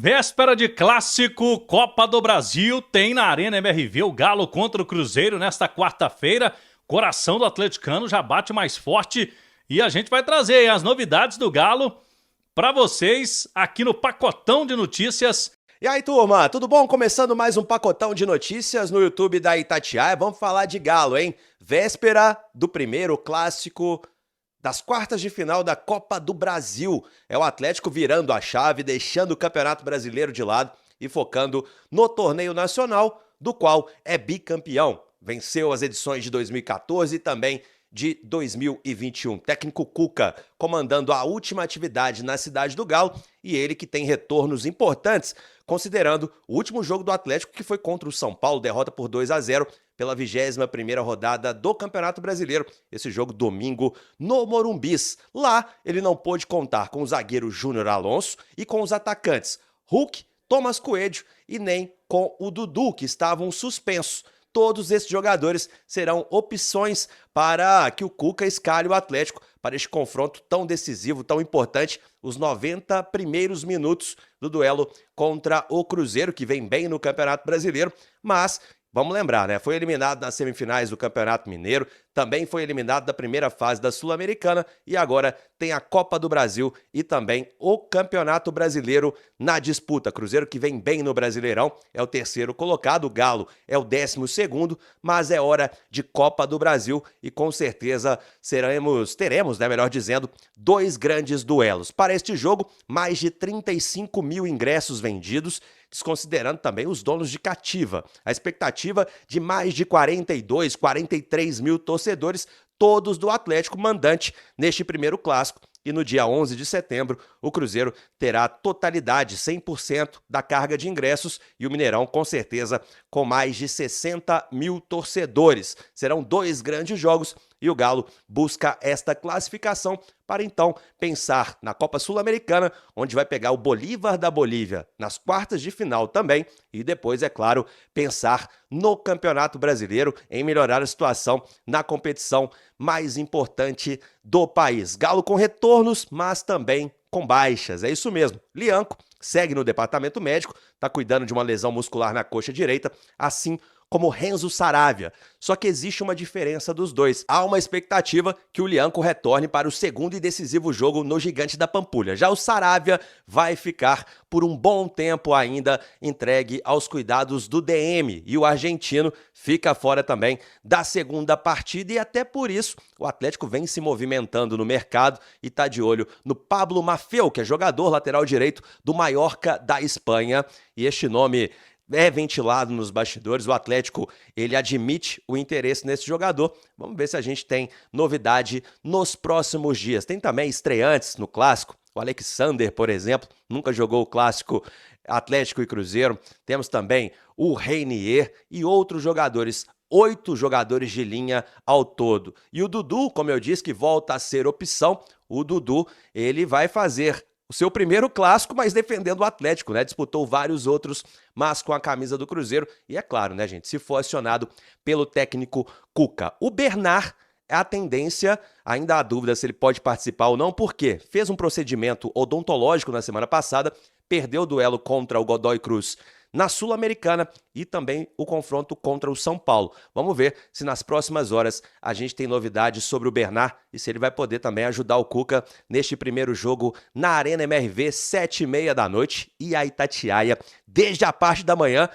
Véspera de clássico, Copa do Brasil, tem na Arena MRV o Galo contra o Cruzeiro nesta quarta-feira. Coração do atleticano já bate mais forte e a gente vai trazer aí as novidades do Galo para vocês aqui no Pacotão de Notícias. E aí, turma, tudo bom? Começando mais um Pacotão de Notícias no YouTube da Itatiaia. Vamos falar de Galo, hein? Véspera do primeiro clássico das quartas de final da Copa do Brasil. É o Atlético virando a chave, deixando o Campeonato Brasileiro de lado e focando no torneio nacional, do qual é bicampeão. Venceu as edições de 2014 e também de 2021. Técnico Cuca comandando a última atividade na cidade do Galo e ele que tem retornos importantes, considerando o último jogo do Atlético que foi contra o São Paulo, derrota por 2-0 pela 21ª rodada do Campeonato Brasileiro. Esse jogo domingo no Morumbis. Lá ele não pôde contar com o zagueiro Júnior Alonso e com os atacantes Hulk, Thomas Coelho e nem com o Dudu, que estavam suspensos. Todos esses jogadores serão opções para que o Cuca escalhe o Atlético para este confronto tão decisivo, tão importante, os 90 primeiros minutos do duelo contra o Cruzeiro, que vem bem no Campeonato Brasileiro, mas vamos lembrar, né? Foi eliminado nas semifinais do Campeonato Mineiro, também foi eliminado da primeira fase da Sul-Americana e agora tem a Copa do Brasil e também o Campeonato Brasileiro na disputa. Cruzeiro que vem bem no Brasileirão, é o terceiro colocado, o Galo é o 12º, mas é hora de Copa do Brasil e com certeza teremos, né, melhor dizendo, dois grandes duelos. Para este jogo, mais de 35 mil ingressos vendidos, desconsiderando também os donos de cativa. A expectativa de mais de 43 mil torcedores, todos do Atlético mandante neste primeiro clássico. E no dia 11 de setembro, o Cruzeiro terá a totalidade, 100% da carga de ingressos e o Mineirão, com certeza, com mais de 60 mil torcedores. Serão dois grandes jogos e o Galo busca esta classificação para então pensar na Copa Sul-Americana, onde vai pegar o Bolívar da Bolívia nas quartas de final também e depois, é claro, pensar no Campeonato Brasileiro em melhorar a situação na competição mais importante do país. Galo com retornos, mas também com baixas. É isso mesmo. Lianco segue no departamento médico, está cuidando de uma lesão muscular na coxa direita, assim como Renzo Saravia. Só que existe uma diferença dos dois. Há uma expectativa que o Lianco retorne para o segundo e decisivo jogo no Gigante da Pampulha. Já o Saravia vai ficar por um bom tempo ainda entregue aos cuidados do DM. E o argentino fica fora também da segunda partida e até por isso o Atlético vem se movimentando no mercado e está de olho no Pablo Maffeo, que é jogador lateral direito do Mallorca da Espanha. E este nome é ventilado nos bastidores, o Atlético ele admite o interesse nesse jogador. Vamos ver se a gente tem novidade nos próximos dias. Tem também estreantes no Clássico, o Alexander, por exemplo, nunca jogou o Clássico Atlético e Cruzeiro. Temos também o Reinier e outros jogadores. 8 jogadores de linha ao todo. E o Dudu, como eu disse, que volta a ser opção, o Dudu ele vai fazer o seu primeiro clássico, mas defendendo o Atlético, né? Disputou vários outros, mas com a camisa do Cruzeiro. E é claro, né, gente, se for acionado pelo técnico Cuca. O Bernard, a tendência, ainda há dúvida se ele pode participar ou não, porque fez um procedimento odontológico na semana passada, perdeu o duelo contra o Godoy Cruz na Sul-Americana e também o confronto contra o São Paulo. Vamos ver se nas próximas horas a gente tem novidades sobre o Bernard e se ele vai poder também ajudar o Cuca neste primeiro jogo na Arena MRV, 7h30 da noite. E a Itatiaia, desde a parte da manhã,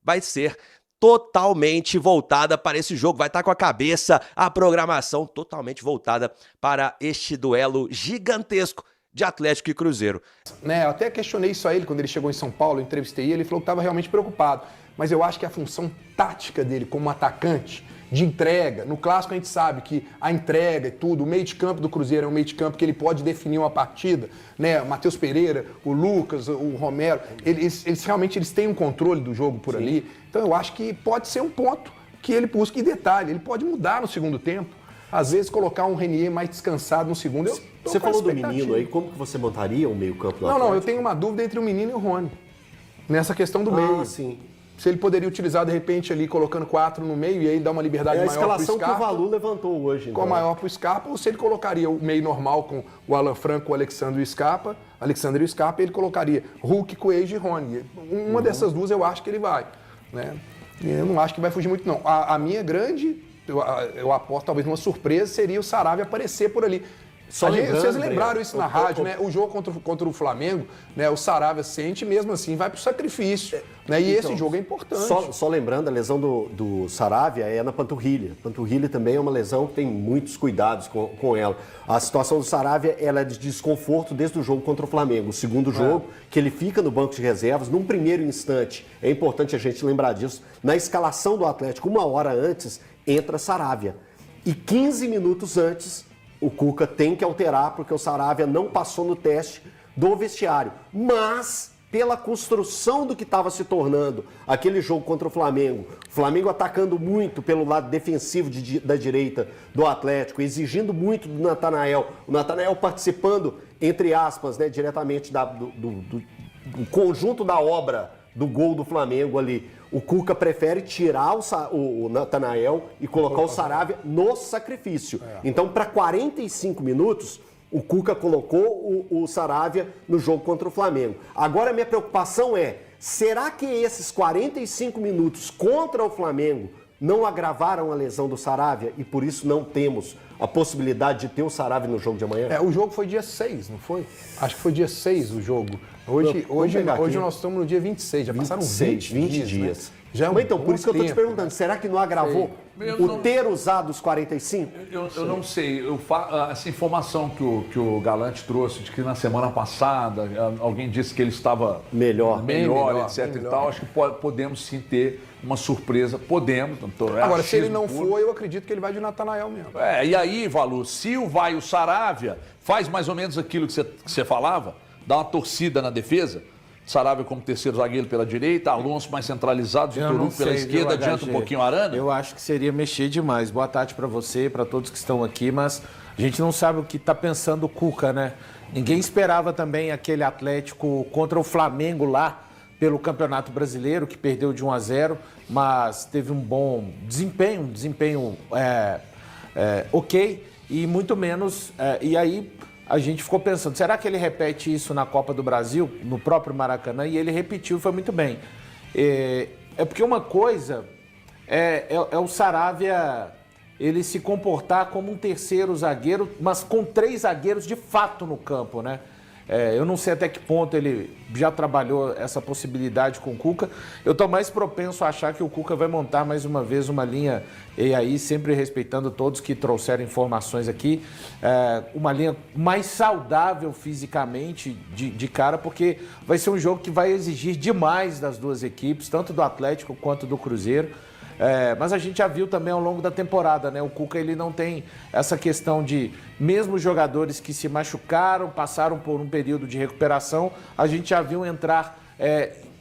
vai ser totalmente voltada para esse jogo. Vai estar com a cabeça, a programação totalmente voltada para este duelo gigantesco de Atlético e Cruzeiro. Eu até questionei isso a ele quando ele chegou em São Paulo, eu entrevistei ele falou que estava realmente preocupado. Mas eu acho que a função tática dele como atacante, de entrega, no Clássico a gente sabe que a entrega e tudo, o meio de campo do Cruzeiro é um meio de campo que ele pode definir uma partida, né? O Matheus Pereira, o Lucas, o Romero, eles realmente têm um controle do jogo por ali. Então eu acho que pode ser um ponto que ele busca. E detalhe, ele pode mudar no segundo tempo. Às vezes colocar um Reinier mais descansado no segundo. Você falou do menino aí, como que você montaria o meio-campo do Atlético? Não, eu tenho uma dúvida entre o menino e o Rony. Nessa questão do meio. Sim. se ele poderia utilizar, de repente, ali colocando 4 no meio e aí dar uma liberdade É a maior para o escalação que o Scarpa. Valu levantou hoje. Com Então. maior para o Scarpa, ou se ele colocaria o meio normal com o Alan Franco, o Alexandre e o Scarpa, ele colocaria Hulk, Coelho e Rony. Uma dessas duas eu acho que ele vai. Né? Eu não acho que vai fugir muito, não. A minha grande, eu aposto talvez uma surpresa, seria o Saravia aparecer por ali. Vocês lembraram isso na rádio, né? O jogo contra o Flamengo, né? O Saravia sente mesmo assim, vai pro sacrifício. Né? E Então, esse jogo é importante. Só lembrando, a lesão do Saravia é na panturrilha. Panturrilha também é uma lesão que tem muitos cuidados com ela. A situação do Saravia ela é de desconforto desde o jogo contra o Flamengo. O segundo jogo, que ele fica no banco de reservas, num primeiro instante, é importante a gente lembrar disso, na escalação do Atlético, 1 hora antes, entra Saravia. E 15 minutos antes, o Cuca tem que alterar, porque o Saravia não passou no teste do vestiário. Mas, pela construção do que estava se tornando aquele jogo contra o Flamengo atacando muito pelo lado defensivo da direita do Atlético, exigindo muito do Natanael, o Natanael participando, entre aspas, né, diretamente do conjunto da obra do gol do Flamengo ali. O Cuca prefere tirar o Natanael e colocar o Saravia no sacrifício. Então, para 45 minutos, o Cuca colocou o Saravia no jogo contra o Flamengo. Agora, a minha preocupação é, será que esses 45 minutos contra o Flamengo não agravaram a lesão do Saravia e por isso não temos a possibilidade de ter o Saravia no jogo de amanhã? O jogo foi dia 6, não foi? Acho que foi dia 6 o jogo. Hoje nós estamos no dia 26, já passaram 20 dias. Né? Já é então, por isso que eu estou te perguntando, será que não agravou ter usado os 45? Eu não sei. Essa informação que o Galante trouxe de que na semana passada alguém disse que ele estava melhor, etc. e tal, acho que podemos sim ter uma surpresa. Podemos. Agora, se ele não for, eu acredito que ele vai de Natanael mesmo. E aí, Valu, se vai o Saravia, faz mais ou menos aquilo que você falava, dá uma torcida na defesa. Saravia como terceiro zagueiro pela direita, Alonso mais centralizado, Vitor Hugo pela esquerda, adianta um pouquinho o Arana? Eu acho que seria mexer demais. Boa tarde para você, para todos que estão aqui, mas a gente não sabe o que está pensando o Cuca, né? Ninguém esperava também aquele Atlético contra o Flamengo lá pelo Campeonato Brasileiro, que perdeu de 1-0, mas teve um bom desempenho, ok, e muito menos, e aí a gente ficou pensando, será que ele repete isso na Copa do Brasil, no próprio Maracanã? E ele repetiu e foi muito bem. É porque uma coisa é o Saravia ele se comportar como um terceiro zagueiro, mas com 3 zagueiros de fato no campo, né? Eu não sei até que ponto ele já trabalhou essa possibilidade com o Cuca. Eu estou mais propenso a achar que o Cuca vai montar mais uma vez uma linha, e aí sempre respeitando todos que trouxeram informações aqui, uma linha mais saudável fisicamente de cara, porque vai ser um jogo que vai exigir demais das duas equipes, tanto do Atlético quanto do Cruzeiro. Mas a gente já viu também ao longo da temporada, né? O Cuca ele não tem essa questão de, mesmo jogadores que se machucaram, passaram por um período de recuperação, a gente já viu entrar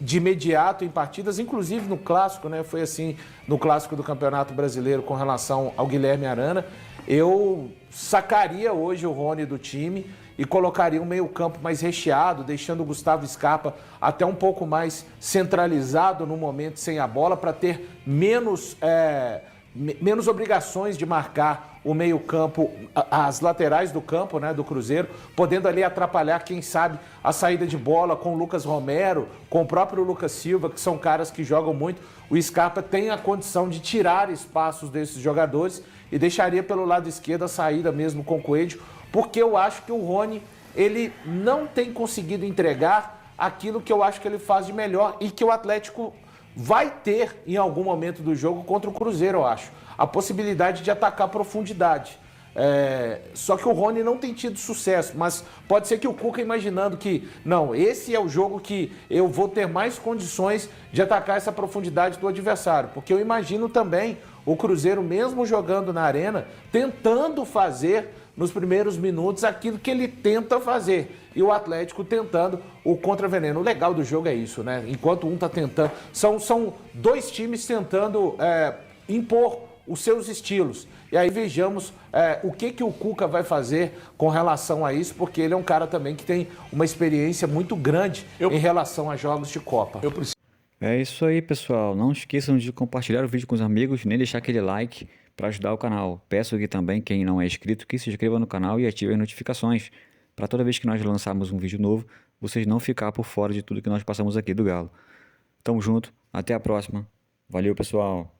de imediato em partidas, inclusive no Clássico, né? Foi assim no Clássico do Campeonato Brasileiro com relação ao Guilherme Arana. Eu sacaria hoje o Rony do time e colocaria um meio-campo mais recheado, deixando o Gustavo Scarpa até um pouco mais centralizado no momento sem a bola, para ter menos obrigações de marcar o meio-campo, as laterais do campo, né, do Cruzeiro, podendo ali atrapalhar, quem sabe, a saída de bola com o Lucas Romero, com o próprio Lucas Silva, que são caras que jogam muito. O Scarpa tem a condição de tirar espaços desses jogadores e deixaria pelo lado esquerdo a saída mesmo com o Coelho, porque eu acho que o Rony, ele não tem conseguido entregar aquilo que eu acho que ele faz de melhor e que o Atlético vai ter em algum momento do jogo contra o Cruzeiro, eu acho. A possibilidade de atacar a profundidade. Só que o Rony não tem tido sucesso, mas pode ser que o Cuca imaginando que, não, esse é o jogo que eu vou ter mais condições de atacar essa profundidade do adversário, porque eu imagino também o Cruzeiro, mesmo jogando na arena, tentando fazer nos primeiros minutos aquilo que ele tenta fazer, e o Atlético tentando o contraveneno. O legal do jogo é isso, né? Enquanto um está tentando, são 2 times tentando impor os seus estilos. E aí vejamos o que o Cuca vai fazer com relação a isso, porque ele é um cara também que tem uma experiência muito grande em relação a jogos de Copa. É isso aí, pessoal. Não esqueçam de compartilhar o vídeo com os amigos, nem deixar aquele like para ajudar o canal. Peço aqui também, quem não é inscrito, que se inscreva no canal e ative as notificações, para toda vez que nós lançarmos um vídeo novo, vocês não ficar por fora de tudo que nós passamos aqui do Galo. Tamo junto, até a próxima. Valeu, pessoal.